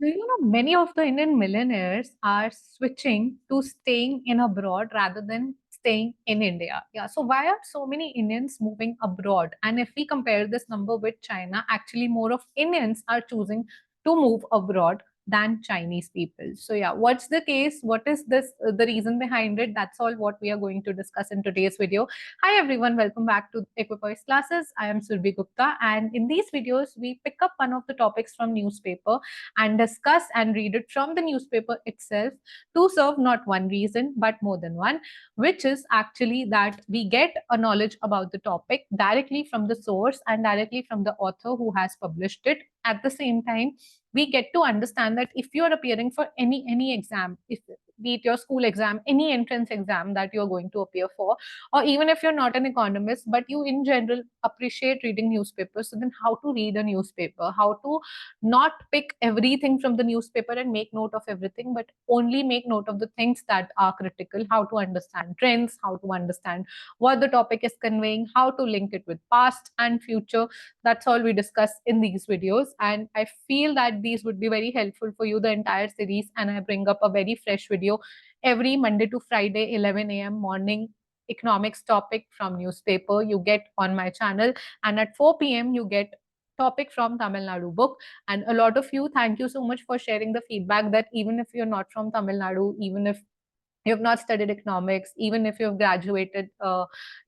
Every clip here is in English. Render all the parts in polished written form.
So, many of the Indian millionaires are switching to staying in abroad rather than staying in India. Yeah. So, why are so many Indians moving abroad? And if we compare this number with China, actually, more of Indians are choosing to move abroad than Chinese people. So, yeah, what's the case? What is this, the reason behind it? That's all what we are going to discuss in today's video. Hi, everyone. Welcome back to Equipoise Classes. I am Surbhi Gupta. And in these videos, we pick up one of the topics from newspaper and discuss and read it from the newspaper itself to serve not one reason but more than one, which is actually that we get a knowledge about the topic directly from the source and directly from the author who has published it. At the same time, we get to understand that if you're appearing for any exam, if be it your school exam, any entrance exam that you're going to appear for, or even if you're not an economist but you in general appreciate reading newspapers, so then how to read a newspaper, how to not pick everything from the newspaper and make note of everything, but only make note of the things that are critical, how to understand trends, how to understand what the topic is conveying, how to link it with past and future. That's all we discuss in these videos. And I feel that these would be very helpful for you, the entire series. And I bring up a very fresh video every Monday to Friday, 11 a.m. morning economics topic from newspaper you get on my channel, and at 4 p.m. you get topic from Tamil Nadu book. And a lot of you, thank you so much for sharing the feedback that even if you're not from Tamil Nadu, even if you have not studied economics, even if you've graduated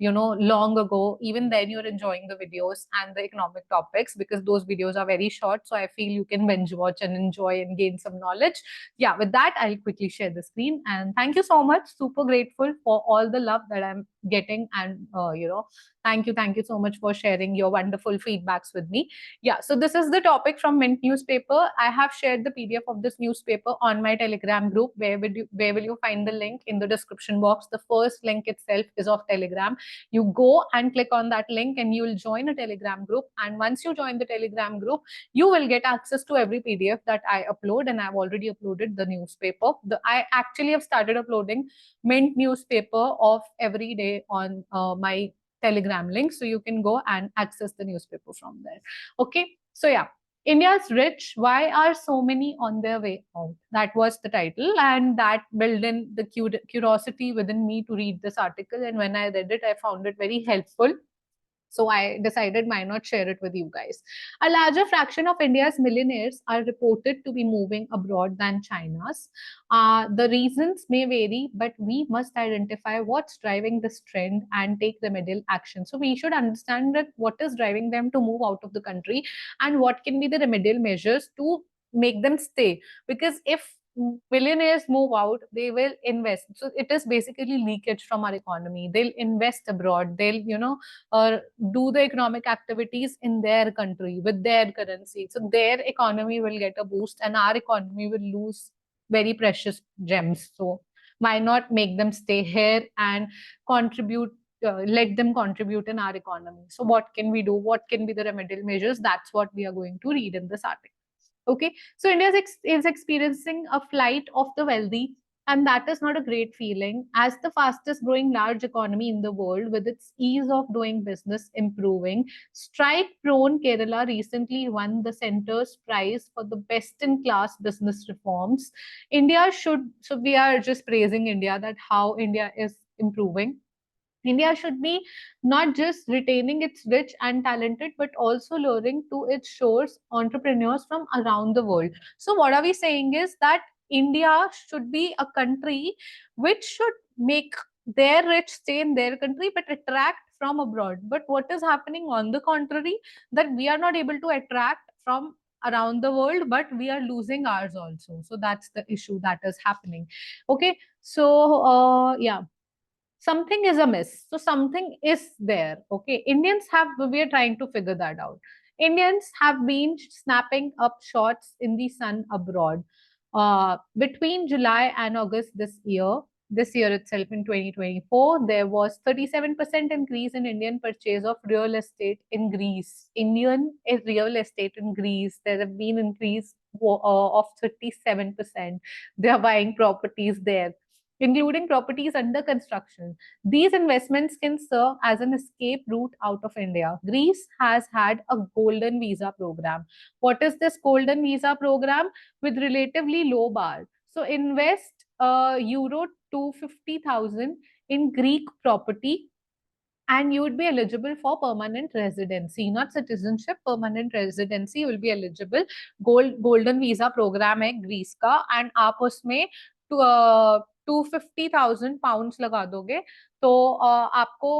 long ago, even then you're enjoying the videos and the economic topics, because those videos are very short, so I feel you can binge watch and enjoy and gain some knowledge. Yeah, with that, I'll quickly share the screen. And thank you so much, super grateful for all the love that I'm getting. And thank you so much for sharing your wonderful feedbacks with me. Yeah, so this is the topic from Mint newspaper. I have shared the PDF of this newspaper on my Telegram group. Where will you find the link? In the description box. The first link itself is of Telegram. You go and click on that link and you will join a Telegram group. And once you join the Telegram group, you will get access to every PDF that I upload. And I've already uploaded the newspaper. I actually have started uploading Mint newspaper of every day on my Telegram link, so you can go and access the newspaper from there. Okay, so yeah, India's rich. Why are so many on their way out? That was the title, and that built in the curiosity within me to read this article. And when I read it, I found it very helpful. So I decided why not share it with you guys. A larger fraction of India's millionaires are reported to be moving abroad than China's. The reasons may vary, but we must identify what's driving this trend and take remedial action. So we should understand that what is driving them to move out of the country and what can be the remedial measures to make them stay. Because if billionaires move out, they will invest. So it is basically leakage from our economy. They'll invest abroad. They'll, or do the economic activities in their country with their currency. So their economy will get a boost and our economy will lose very precious gems. So why not make them stay here and contribute, let them contribute in our economy? So what can we do? What can be the remedial measures? That's what we are going to read in this article. Okay, so India is experiencing a flight of the wealthy, and that is not a great feeling. As the fastest growing large economy in the world, with its ease of doing business improving, strike prone Kerala recently won the center's prize for the best in class business reforms. India should, so we are just praising India, that how India is improving. India should be not just retaining its rich and talented, but also luring to its shores entrepreneurs from around the world. So, what are we saying is that India should be a country which should make their rich stay in their country, but attract from abroad. But what is happening on the contrary, that we are not able to attract from around the world, but we are losing ours also. So that's the issue that is happening. Okay, so yeah, something is amiss. So something is there. Okay. We are trying to figure that out. Indians have been snapping up shots in the sun abroad. Between July and August this year itself in 2024, there was 37% increase in Indian purchase of real estate in Greece. Real estate in Greece, there have been increase of 37%. They are buying properties there. including properties under construction. These investments can serve as an escape route out of India. Greece has had a golden visa program. What is this golden visa program? With relatively low bar. So invest euro 250,000 in Greek property and you would be eligible for permanent residency, not citizenship, permanent residency. You will be eligible. Golden visa program है Greece का, and आप उसमें 250,000 लगा दोगे तो आपको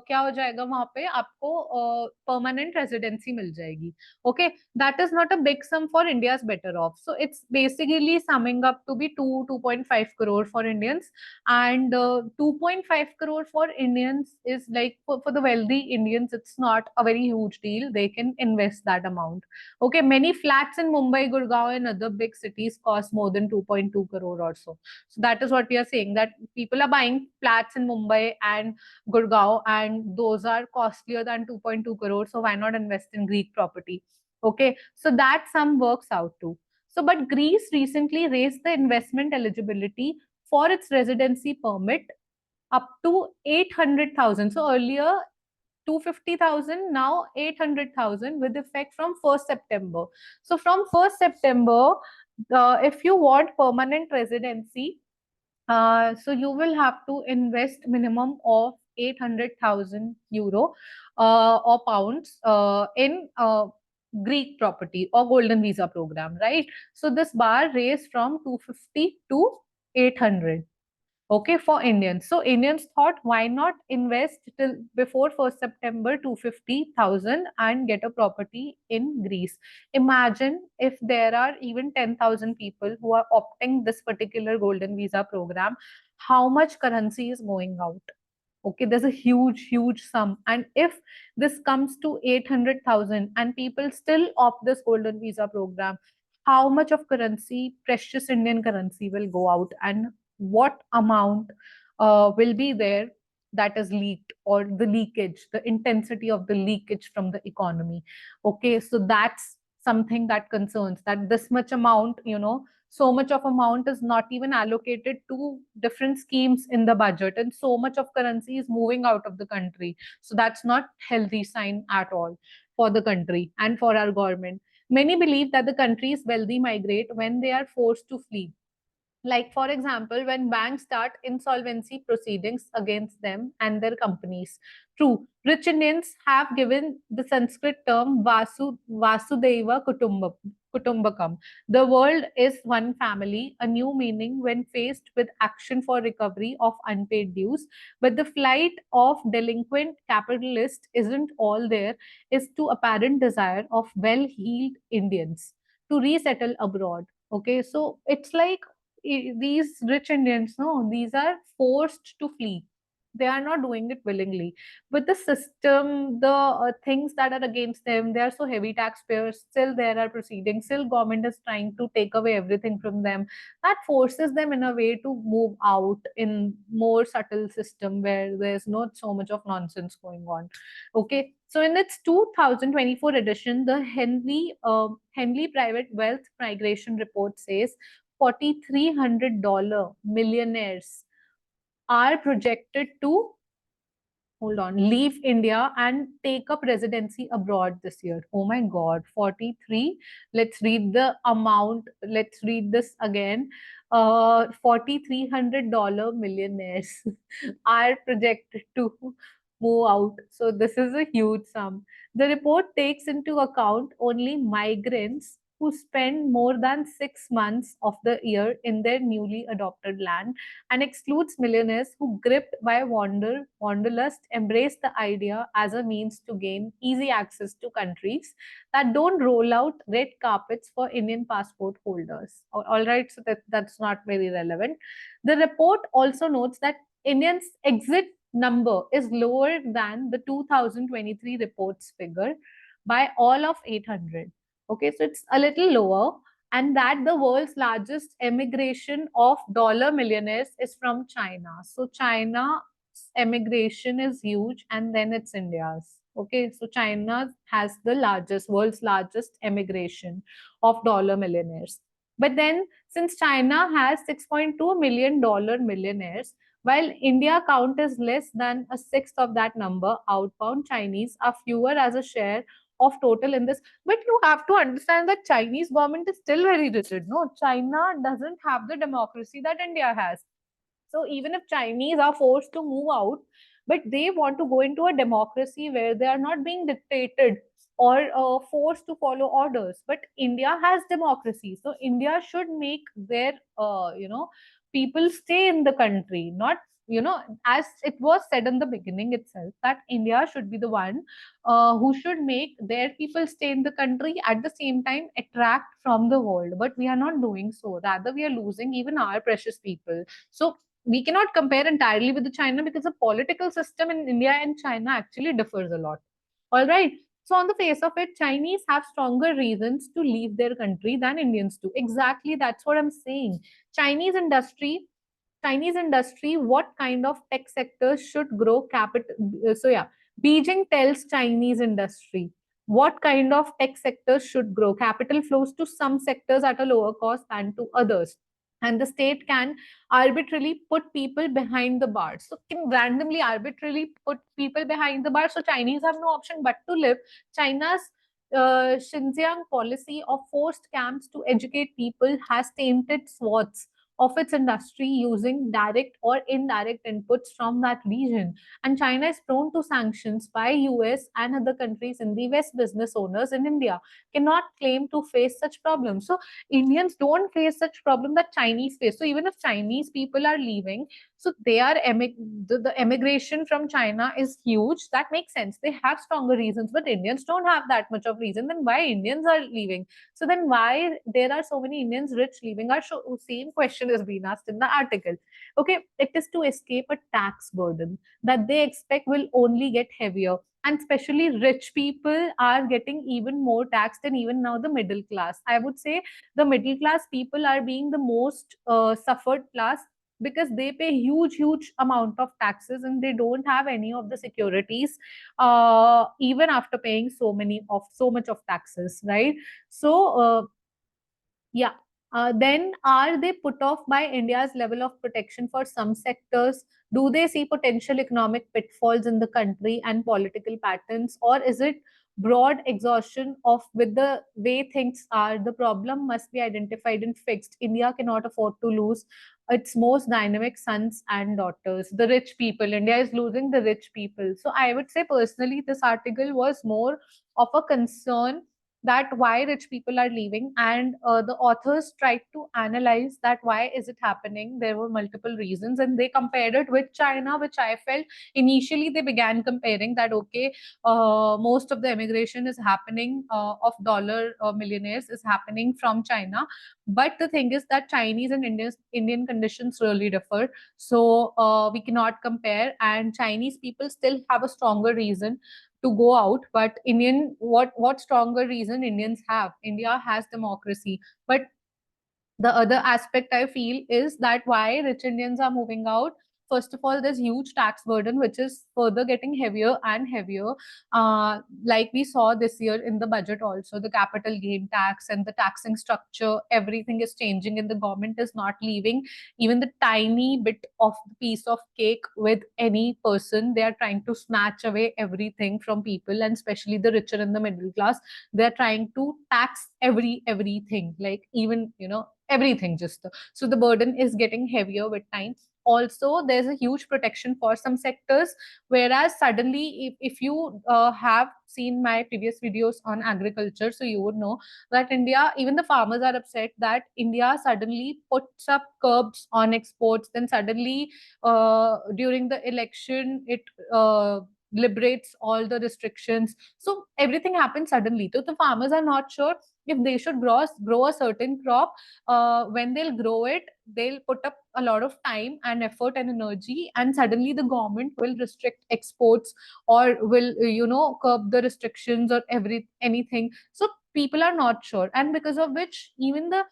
क्या हो जाएगा, वहां पे आपको परमानेंट रेजिडेंसी मिल जाएगी. Okay, that is not a big sum for India's better off. So it's basically summing up to be 2.5 crore for Indians, and 2.5 crore for Indians is like, for the wealthy Indians, it's not a very huge deal. They can invest that amount. Okay, many flats in Mumbai, Gurgaon, and other big cities cost more than 2.2 crore or so. So that is what we are saying, that people are buying flats in Mumbai and Gurgaon, and those are costlier than 2.2 crore. So why not invest in Greek property? Okay, so that sum works out too. So, but Greece recently raised the investment eligibility for its residency permit up to 800,000. So earlier 250,000, now 800,000, with effect from 1st September. So from 1st September, if you want permanent residency, so you will have to invest minimum of 800,000 euro or pounds in Greek property or golden visa program, right? So this bar raised from 250 to 800. Okay, for Indians. So Indians thought, why not invest till before 1st September 250,000 and get a property in Greece. Imagine if there are even 10,000 people who are opting this particular golden visa program, how much currency is going out. Okay, there's a huge sum, and if this comes to 800,000 and people still opt this golden visa program, how much of currency, precious Indian currency, will go out, and what amount will be there that is leaked, or the leakage, the intensity of the leakage from the economy. Okay, so that's something that concerns, that this much amount, so much of amount is not even allocated to different schemes in the budget, and so much of currency is moving out of the country. So that's not healthy sign at all for the country and for our government. Many believe that the country's wealthy migrate when they are forced to flee, like for example when banks start insolvency proceedings against them and their companies. True, rich Indians have given the Sanskrit term Vasudeva Kutumbakam, the world is one family, a new meaning when faced with action for recovery of unpaid dues. But the flight of delinquent capitalists isn't all there is to apparent desire of well-heeled Indians to resettle abroad. Okay, so it's like these rich Indians, no, these are forced to flee. They are not doing it willingly. But the system, the things that are against them, they are so heavy taxpayers. Still, there are proceedings. Still, government is trying to take away everything from them. That forces them in a way to move out in more subtle system where there's not so much of nonsense going on. Okay, so in its 2024 edition, the Henley Private Wealth Migration Report says $4,300 millionaires are projected to, hold on, leave India and take up residency abroad this year. Oh my God, 43. Let's read the amount. Let's read this again. $4,300 millionaires are projected to move out. So this is a huge sum. The report takes into account only migrants who spend more than 6 months of the year in their newly adopted land, and excludes millionaires who, gripped by wanderlust, embrace the idea as a means to gain easy access to countries that don't roll out red carpets for Indian passport holders. All right, so that's not very relevant. The report also notes that Indians' exit number is lower than the 2023 report's figure by all of 800. Okay, so it's a little lower, and that the world's largest emigration of dollar millionaires is from China. So China's emigration is huge, and then it's India's. Okay, so China has the world's largest emigration of dollar millionaires. But then, since China has $6.2 million millionaires, while India count is less than a sixth of that number, outbound Chinese are fewer as a share of total in this. But you have to understand that Chinese government is still very rigid. No, China doesn't have the democracy that India has. So even if Chinese are forced to move out, but they want to go into a democracy where they are not being dictated or forced to follow orders. But India has democracy, so India should make their people stay in the country, not as it was said in the beginning itself that India should be the one who should make their people stay in the country, at the same time attract from the world. But we are not doing so. Rather, we are losing even our precious people. So we cannot compare entirely with the China, because the political system in India and China actually differs a lot. All right. So on the face of it, Chinese have stronger reasons to leave their country than Indians do. Exactly, that's what I'm saying. Chinese industry, Chinese industry, what kind of tech sectors should grow capital? So yeah, Beijing tells Chinese industry what kind of tech sectors should grow. Capital flows to some sectors at a lower cost than to others, and the state can arbitrarily put people behind the bars. So can randomly arbitrarily put people behind the bars. So Chinese have no option but to live. China's Xinjiang policy of forced camps to educate people has tainted swaths of its industry using direct or indirect inputs from that region. And China is prone to sanctions by US and other countries in the West. Business owners in India cannot claim to face such problems. So Indians don't face such problem that Chinese face. So even if Chinese people are leaving, so they are the emigration from China is huge. That makes sense. They have stronger reasons, but Indians don't have that much of reason. Then why Indians are leaving? So then why there are so many Indians rich leaving? Our same question is being asked in the article. Okay, it is to escape a tax burden that they expect will only get heavier, and especially rich people are getting even more taxed than even now the middle class. I would say the middle class people are being the most suffered class, because they pay huge amount of taxes and they don't have any of the securities even after paying so much of taxes, right? So yeah. Then are they put off by India's level of protection for some sectors? Do they see potential economic pitfalls in the country and political patterns, or is it broad exhaustion of with the way things are? The problem must be identified and fixed. India cannot afford to lose its most dynamic sons and daughters, the rich people. India is losing the rich people. So I would say personally, this article was more of a concern that why rich people are leaving, and the authors tried to analyze that why is it happening. There were multiple reasons and they compared it with China, which I felt initially they began comparing that okay, most of the immigration is happening of dollar millionaires is happening from China. But the thing is that Chinese and Indian conditions really differ. So we cannot compare, and Chinese people still have a stronger reason to go out. But Indian, what stronger reason Indians have? India has democracy. But the other aspect I feel is that why rich Indians are moving out. First of all, there's huge tax burden, which is further getting heavier and heavier. Like we saw this year in the budget also, the capital gain tax and the taxing structure, everything is changing, and the government is not leaving even the tiny bit of piece of cake with any person. They are trying to snatch away everything from people, and especially the richer and the middle class. They're trying to tax everything, like even everything just. So the burden is getting heavier with time. Also, there's a huge protection for some sectors, whereas suddenly if you have seen my previous videos on agriculture, so you would know that India, even the farmers are upset that India suddenly puts up curbs on exports. Then suddenly during the election it liberates all the restrictions. So everything happens suddenly. So the farmers are not sure if they should grow a certain crop. When they'll grow it, they'll put up a lot of time and effort and energy, and suddenly the government will restrict exports or will curb the restrictions or anything. So people are not sure, and because of which even the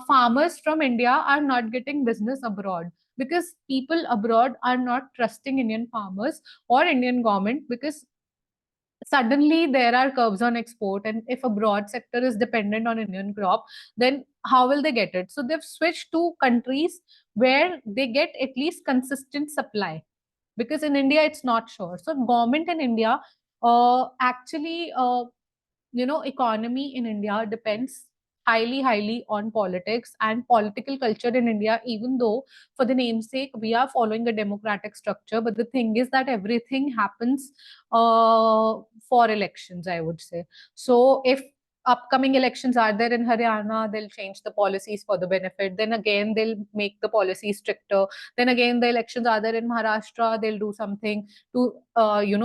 farmers from India are not getting business abroad, because people abroad are not trusting Indian farmers or Indian government, because suddenly there are curbs on export, and if a broad sector is dependent on Indian crop, then how will they get it? So they've switched to countries where they get at least consistent supply, because in India it's not sure. So government in India actually economy in India depends highly on politics and political culture in India, even though for the namesake we are following a democratic structure. But the thing is that everything happens for elections, I would say. So if upcoming elections are there in Haryana, they'll change the policies for the benefit. Then again, they'll make the policies stricter. Then again, the elections are there in Maharashtra, they'll do something to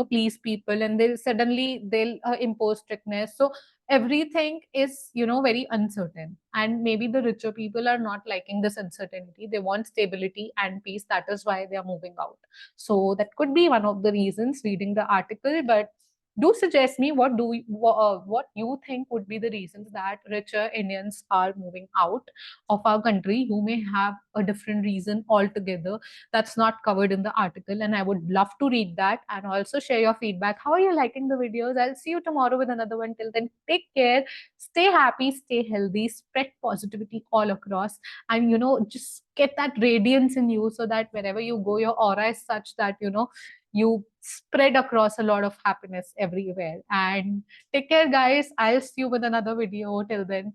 please people, and they'll impose strictness. So everything is very uncertain, and maybe the richer people are not liking this uncertainty. They want stability and peace. That is why they are moving out. So that could be one of the reasons, reading the article. But do suggest me what you think would be the reasons that richer Indians are moving out of our country. You may have a different reason altogether that's not covered in the article, and I would love to read that and also share your feedback. How are you liking the videos? I'll see you tomorrow with another one. Till then, take care, stay happy, stay healthy, spread positivity all across, and just get that radiance in you, so that wherever you go, your aura is such that you spread across a lot of happiness everywhere. And take care, guys. I'll see you with another video. Till then,